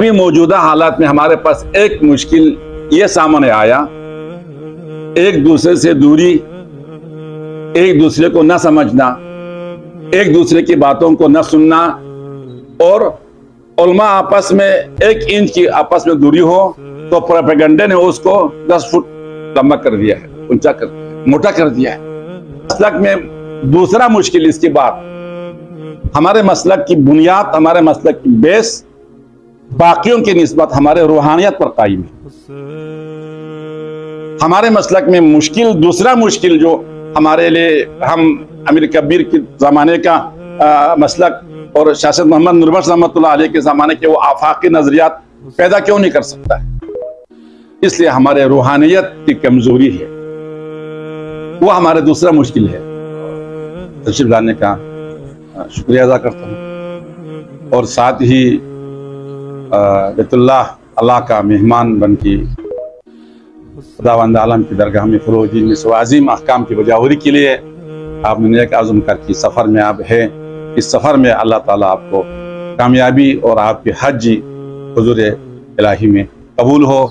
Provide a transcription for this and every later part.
अभी मौजूदा हालात में हमारे पास एक मुश्किल ये सामने आया, एक दूसरे से दूरी, एक दूसरे को न समझना, एक दूसरे की बातों को न सुनना, और उलमा आपस में 1 इंच की आपस में दूरी हो तो प्रोपेगेंडा ने उसको 10 फुट लंबा कर दिया है, ऊंचा कर दिया है, मोटा कर दिया है। मसलक में दूसरा मुश्किल इसके बाद, हमारे मसलक की बुनियाद, हमारे मसलक की बेस बाकियों की निस्बत हमारे रूहानियत पर कायम है। हमारे मसलक में मुश्किल, दूसरा मुश्किल जो हमारे लिए, हम अमीर कबीर के ज़माने का मसलक और शाह सैयद मोहम्मद नूर बख्श रहमतुल्लाह अलैह के ज़माने के वो आफाकी नजरियात पैदा क्यों नहीं कर सकता है? इसलिए हमारे रूहानियत की कमजोरी है, वो हमारे दूसरा मुश्किल है। तशरीफ लाने का शुक्रिया अदा करता हूँ, और साथ ही बैतुल्लाह अल्लाह का मेहमान बन के खुदावंद आलम की दरगाह में फरोजी में अज़ीम अहकाम की बजावरी के लिए आपने नेक आज़म करके सफ़र में आप है। इस सफ़र में अल्लाह ताला आपको कामयाबी और आपके हज हुज़ूर इलाही में कबूल हो,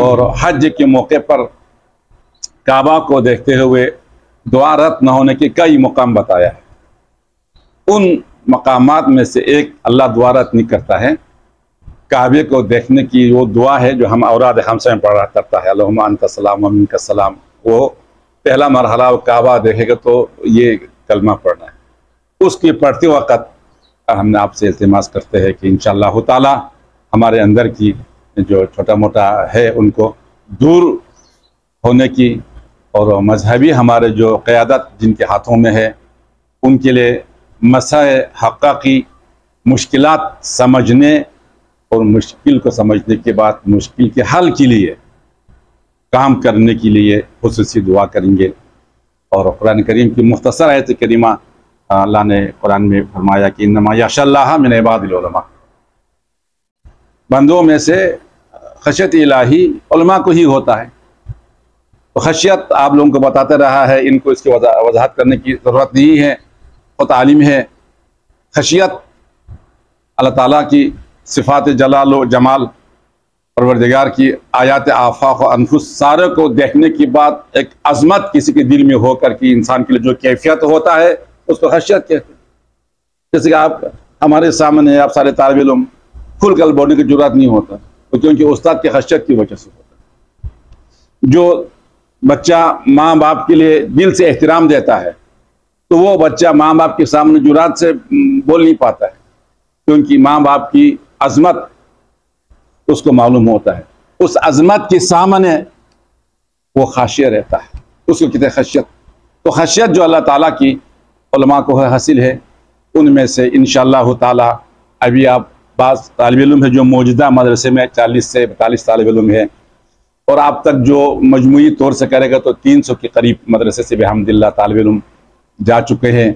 और हज के मौके पर काबा को देखते हुए दुआ रत न होने के कई मकाम बताया है। उन मकामात में से एक अल्लाह दुआ रत नहीं करता है, काबे को देखने की वो दुआ है जो हम औराद हमसे में पढ़ा करता है, अल्लाहुम्मा अंता सलाम व मिनका सलाम। वो पहला मरहला काबा देखेगा तो ये कलमा पढ़ना है। उसकी पढ़ते वक़्त हमने आपसे इल्तिमास करते हैं कि इंशाअल्लाह ताला हमारे अंदर की जो छोटा मोटा है उनको दूर होने की, और मजहबी हमारे जो क़यादत जिनके हाथों में है उनके लिए मसाए हक़्क़ा की मुश्किलात समझने और मुश्किल को समझने के बाद मुश्किल के हल के लिए काम करने के लिए खुसूसी दुआ करेंगे। और कुरान करीम की मुख्तसर आयत करीमा अल्लाह ने कुरान में फरमाया कि इन्नमा यख्शल्लाह मिन इबादिल उलमा, बंदों में से खशियत इलाही उलमा को ही होता है। तो खशियत आप लोगों को बताते रहा है, इनको इसकी वजाहत करने की ज़रूरत नहीं है, वो तालीम है। खशियत अल्लाह ताला की सिफ़ात जलाल व जमाल, परवरदिगार की आयात आफाक व अनफुस सारे को देखने के बाद एक अज़मत किसी के दिल में होकर के इंसान के लिए जो कैफियत होता है उसको खशियत कहते हैं। जैसे कि आप हमारे सामने, आप सारे तालिब इल्म खुल कर बोलने की जरूरत नहीं होता, तो क्योंकि उस्ताद की खशियत की वजह से होता है। जो बच्चा माँ बाप के लिए दिल से एहतराम देता है तो वो बच्चा माँ बाप के सामने जुरात से बोल नहीं पाता है, क्योंकि माँ बाप की अजमत उसको मालूम होता है। उस अजमत के सामने वो खाशिया रहता है, उसको कहते हैं खशियत। तो खशियत जो अल्लाह ताला की उलमा को हासिल है, उनमें से इंशाअल्लाह ताला अभी आप बाज़ तालिब इल्म है जो मौजूदा मदरसे में 40 से 42 तालिब इल्म है, और आप तक जो मजमूई तौर से करेगा तो 300 के करीब मदरसे से बिहम्दिल्लाह तालिब इल्म जा चुके हैं।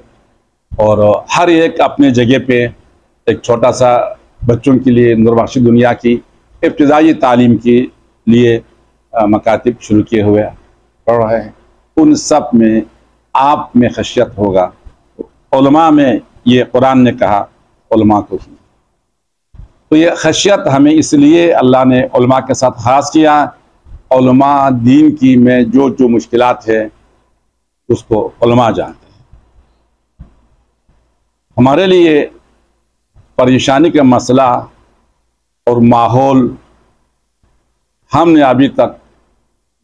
और हर एक अपने जगह पे एक छोटा सा बच्चों के लिए नूरबख्श दुनिया की इब्तिदाई तालीम के लिए मकातिब शुरू किए हुए पढ़ रहे हैं। उन सब में आप में खशियत होगा। उलमा में ये कुरान ने कहा उलमा को ही, तो ये खशियत हमें इसलिए अल्लाह ने उलमा के साथ ख़ास किया। उलमा दीन की में जो जो मुश्किलात है उसको उलमा जानते हैं। हमारे लिए परेशानी का मसला और माहौल हमने अभी तक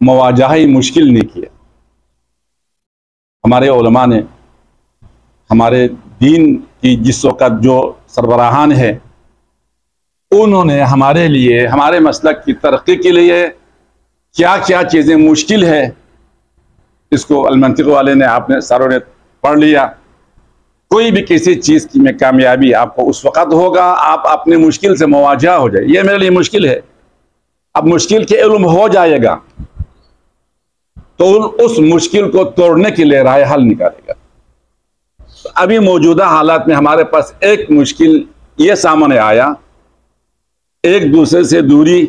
मवाजह ही मुश्किल नहीं किया। हमारे उलमा ने हमारे दीन की जिस वक़्त जो सरबराहान है उन्होंने हमारे लिए, हमारे मसलक की तरक्की के लिए क्या क्या चीज़ें मुश्किल है, इसको अलमंतिक वाले ने, आपने सारों ने पढ़ लिया। कोई भी किसी चीज़ की में कामयाबी आपको उस वक़्त होगा आप अपने मुश्किल से मुवाजह हो जाए। ये मेरे लिए मुश्किल है, अब मुश्किल के इल्म हो जाएगा तो उस मुश्किल को तोड़ने के लिए राह हल निकालेगा। तो अभी मौजूदा हालात में हमारे पास एक मुश्किल ये सामने आया, एक दूसरे से दूरी,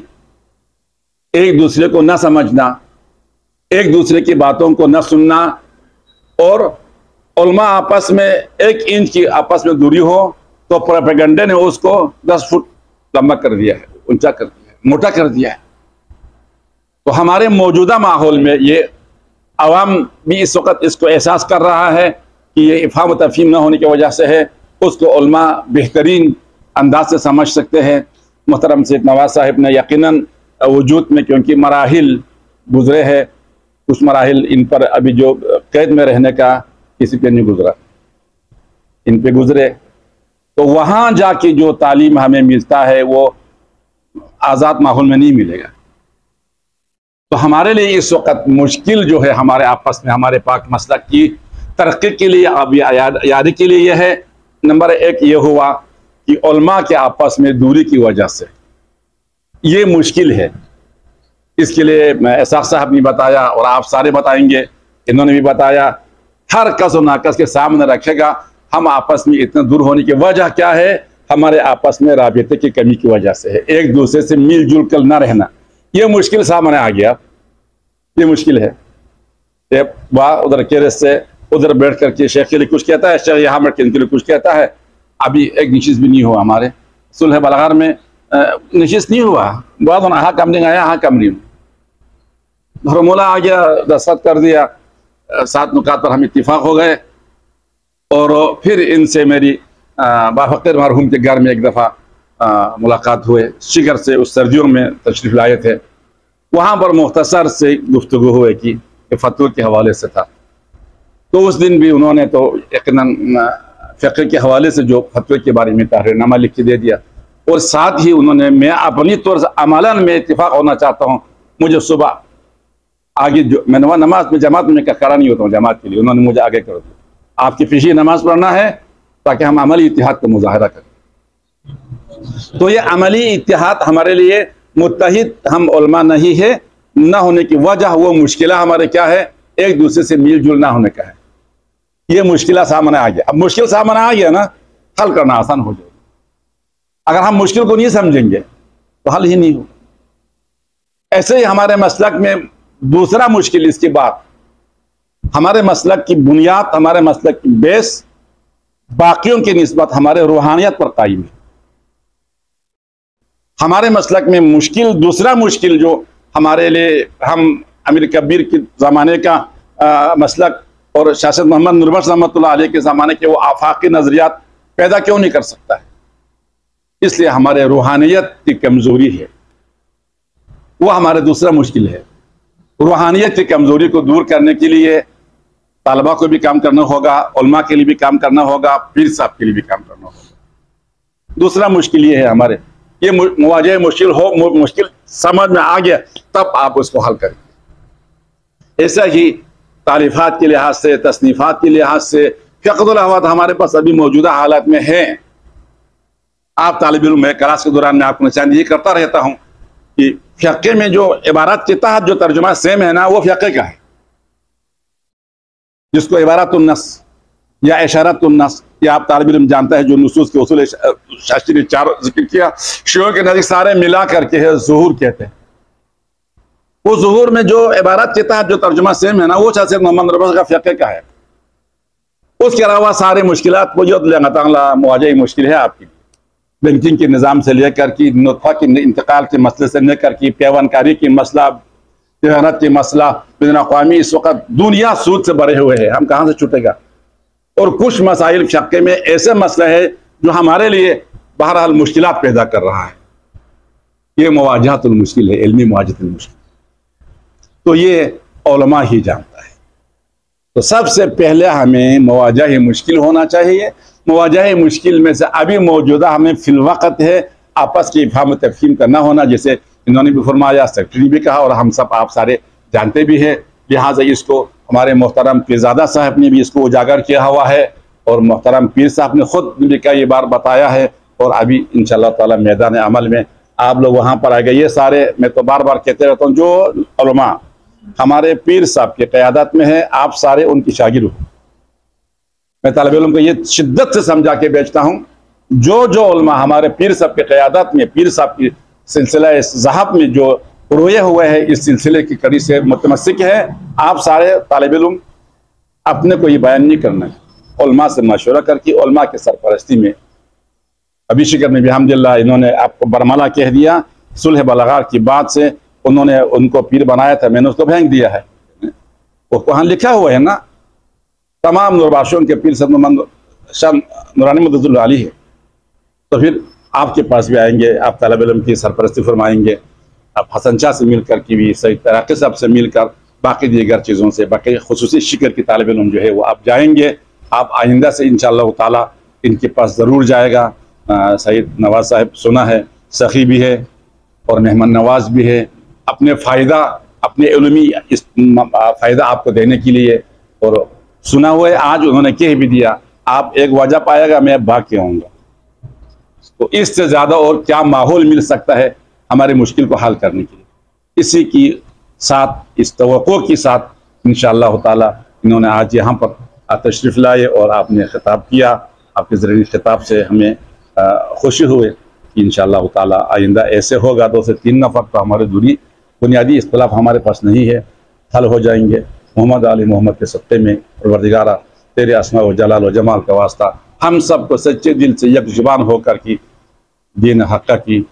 एक दूसरे को न समझना, एक दूसरे की बातों को न सुनना, और उलमा आपस में 1 इंच की आपस में दूरी हो तो प्रोपेगेंडा ने उसको 10 फुट लंबा कर दिया है, ऊंचा कर दिया है, मोटा कर दिया है। तो हमारे मौजूदा माहौल में ये अवाम भी इस वक्त इसको एहसास कर रहा है कि ये इफ़हाम व तफ़हीम न होने की वजह से है। उसको उलमा बेहतरीन अंदाज से समझ सकते हैं। मोहतरम सैयद नवाज साहब ने यकीनन वजूद में, क्योंकि मराहिल गुजरे हैं, कुछ मराहिल इन पर अभी जो कैद में रहने का किसी पे नहीं गुजरा, इन पे गुजरे, तो वहाँ जाके जो तालीम हमें मिलता है वो आज़ाद माहौल में नहीं मिलेगा। तो हमारे लिए इस वक्त मुश्किल जो है हमारे आपस में, हमारे पाक मसलक की तरक्की के लिए, अब यादी के लिए यह है, नंबर एक ये हुआ कि उलमा के आपस में दूरी की वजह से ये मुश्किल है। इसके लिए मैं एहसास साहब ने बताया और आप सारे बताएंगे, इन्होंने भी बताया, हर कस और नाकस के सामने रखेगा हम आपस में इतना दूर होने की वजह क्या है। हमारे आपस में राबिते की कमी की वजह से है, एक दूसरे से मिलजुल कर न रहना। ये मुश्किल सामने आ गया, ये मुश्किल है। वाह उधर केरे से उधर बैठ करके शेख के लिए कुछ कहता है, शेख यहाँ बैठ के इनके लिए कुछ कहता है। अभी एक नशिश भी नहीं हुआ हमारे सुलह बलगार में, नशिश नहीं हुआ। बाद हाँ कमरिंग आया, हाँ कमरिंग धर्मोला आ गया, दस्तखत कर दिया, 7 नुकात पर हम इत्तिफाक हो गए। और फिर इनसे मेरी बाफकर मरहूम के घर में एक दफ़ा मुलाकात हुए, शिगर से उस सर्दियों में तशरीफ़ लाए थे। वहाँ पर मुख्तसर से गुफ्तगू हुए कि फतवे के हवाले से था। तो उस दिन भी उन्होंने तो यकीनन फ़िक़्ह के हवाले से जो फतवे के बारे में तहरीरनामा लिख के दे दिया, और साथ ही उन्होंने, मैं अपनी तौर से अमलन में इत्तिफाक होना चाहता हूँ, मुझे सुबह आगे जो मैं नमाज में जमात में खड़ा नहीं होता हूँ जमात के लिए, उन्होंने मुझे आगे कर दिया, आपकी पेशी नमाज पढ़ना है ताकि हम अमली इत्तिहाद का मुजाहरा करें। तो ये अमली इत्तिहाद हमारे लिए मुत्तहिद हम उलमा नहीं है, न होने की वजह वो मुश्किल हमारे क्या है, एक दूसरे से मिलजुल ना होने का है। ये मुश्किल सामने आ गया। अब मुश्किल सामने आ गया ना, हल करना आसान हो जाएगा। अगर हम मुश्किल को नहीं समझेंगे तो हल ही नहीं हो। ऐसे ही हमारे मसलक में दूसरा मुश्किल, इसके बाद हमारे मसलक की बुनियाद, हमारे मसलक की बेस बाकियों की निस्बत हमारे रूहानियत पर कायम है। हमारे मसलक में मुश्किल, दूसरा मुश्किल जो हमारे लिए, हम अमीर कबीर के ज़माने का मसलक और शाह सैयद मोहम्मद नूरबख्श रहमतुल्लाह अलैह के ज़माने के वो आफाकी नज़रियात पैदा क्यों नहीं कर सकता है? इसलिए हमारे रूहानियत की कमज़ोरी है, वो हमारे दूसरा मुश्किल है। रूहानियत की कमज़ोरी को दूर करने के लिए तालबा को भी काम करना होगा, उलमा के लिए भी काम करना होगा, पीर साहब के लिए भी काम करना होगा। दूसरा मुश्किल ये है हमारे, ये मुवाजह मुश्किल हो, मुश्किल समझ में आ गया तब आप उसको हल करेंगे। ऐसा ही तारीफात के लिहाज से, तसनीफात के लिहाज से, फ़िक़्हुल अहवात हमारे पास अभी मौजूदा हालात में है। आप तालिब इल्म में क्लास के दौरान मैं आपको निशान ये करता रहता हूँ कि फ़िक़्ह में जो इबारत के तहत जो तर्जुमा सेम है ना, वो फ़िक़्ह का है, जिसको इबारतुन्नस या इशारतुन्नस, या आप तालिब इल्म जानता है जो नुसूस के उसूल शास्त्री ने 4 जिक्र किया, शियों के नज़दीक सारे मिला करके है ज़ुहूर कहते हैं। वो ज़ुहूर में जो इबारत के तहत जो तर्जुमा सेम है ना, वो शाह सैयद मोहम्मद नूरबख्श का फ़िक़्ह का है। उसके अलावा सारे मुश्किलात मुवाजह मुश्किल है आपकी, बैंकिंग के निज़ाम से लेकर के नुत्फ़ा के इंतकाल के मसले से लेकर के पैवनकारी की मसला, तिजारत के मसला, बैनुल-अक़वामी इस वक्त दुनिया सूद से भरे हुए है, हम कहाँ से छूटेगा। और कुछ मसाइल फ़िक़्ह में ऐसे मसले है जो हमारे लिए बहरहाल मुश्किलात पैदा कर रहा है। ये मुवाजहतुल मुश्किल है, इल्मी मुवाजहतुल मुश्किल, तो ये उलमा ही जानता है। तो सबसे पहले हमें मुवाजह मुश्किल होना चाहिए। मुवाजह मुश्किल में से अभी मौजूदा हमें फिलवक़्त है आपस की इफ़हाम तफ़हीम का ना होना, जैसे इन्होंने भी फरमाया, सेक्रेटरी भी कहा और हम सब आप सारे जानते भी हैं। लिहाजा इसको हमारे मोहतरम पीरज़ादा साहब ने भी इसको उजागर किया हुआ है, और मोहतरम पीर साहब ने ख़ुद भी कई बार बताया है, और अभी इंशाअल्लाह ताला मैदान अमल में आप लोग वहाँ पर आ गए। ये सारे मैं तो बार बार कहते रहता हूँ, जो उलमा हमारे पीर साहब की क़यादत में है, आप सारे उनकी शागिर्द हो। मैं तालिब इल्म को ये शिद्दत से समझा के बेचता हूँ, जो उलमा हमारे पीर साहब की क़यादत में, पीर साहब की सिलसिला ज़हाब में जो रोए हुए हैं, इस सिलसिले की कड़ी से मुतमस्सिक है, आप सारे तालिब इल्म अपने को ये बयान नहीं करना है, उलमा से मशवरा करके उलमा के सरपरस्ती में अभी शिकर में भी अल्हम्दुलिल्लाह इन्होंने आपको बरमला कह दिया, सुलह बलगार की बात से उन्होंने उनको पीर बनाया था, मैंने उसको फेंक दिया है। वो वहाँ लिखा हुआ है ना, तमाम नूरबाशियों के पीर सद मोहम्मद शाह नूरानी मददुल्लाह अलैह है। तो फिर आपके पास भी आएंगे, आप तलब इल्म की सरपरस्ती फरमाएंगे, आप हसन शाह से मिलकर की भी सही तरीके से आपसे मिलकर बाकी दीगर चीज़ों से, बाकी खुसूसी शिकर की तालिब इल्म जो है वो आप जाएंगे। आप आइंदा से इंशाअल्लाह ताला इनके पास ज़रूर जाएगा। सईद नवाज साहब सुना है, सखी भी है और मेहमान नवाज भी है, अपने फ़ायदा, अपने इल्मी इस फ़ायदा आपको देने के लिए, और सुना हुआ है आज उन्होंने कह भी दिया, आप एक वजह पाएगा मैं भाग के आऊँगा। तो इससे ज़्यादा और क्या माहौल मिल सकता है हमारे मुश्किल को हल करने के लिए। इसी की साथ, इस तवक्को के साथ इंशाअल्लाह ताला इन्होंने आज यहाँ पर तशरीफ़ लाए और आपने खिताब किया। आपके ज़रिए खिताब से हमें खुशी हुई कि इंशाअल्लाह ताला आइंदा ऐसे होगा। 2 से 3 नफ़र तो हमारे दूरी बुनियादी इख्तिलाफ हमारे पास नहीं है, हल हो जाएंगे। मोहम्मद आली मोहम्मद के सत्ते में परवरदिगारा तेरे अस्मा व जलाल व जमाल का वास्ता हम सबको सच्चे दिल से एक जुबान होकर की दीन हक़ की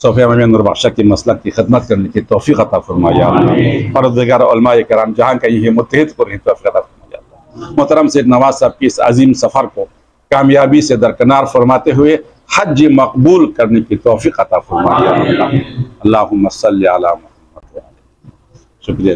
सोफिया में नूरबादशाह की मसलक की खिदमत करने की तौफीक अता फरमाया। परवरदिगार उलमाए किराम जहाँ कहीं है मुत्तहिद को नहीं तौफीक अता फरमाया। मोहतरम सैयद नवाज साहब की इस अजीम सफ़र को कामयाबी से दरकिनार फरमाते हुए हज मकबूल करने की तौफीक अता फरमाया। अल्लाहुम्मा सल्ली अला मुहम्मद। शुक्रिया।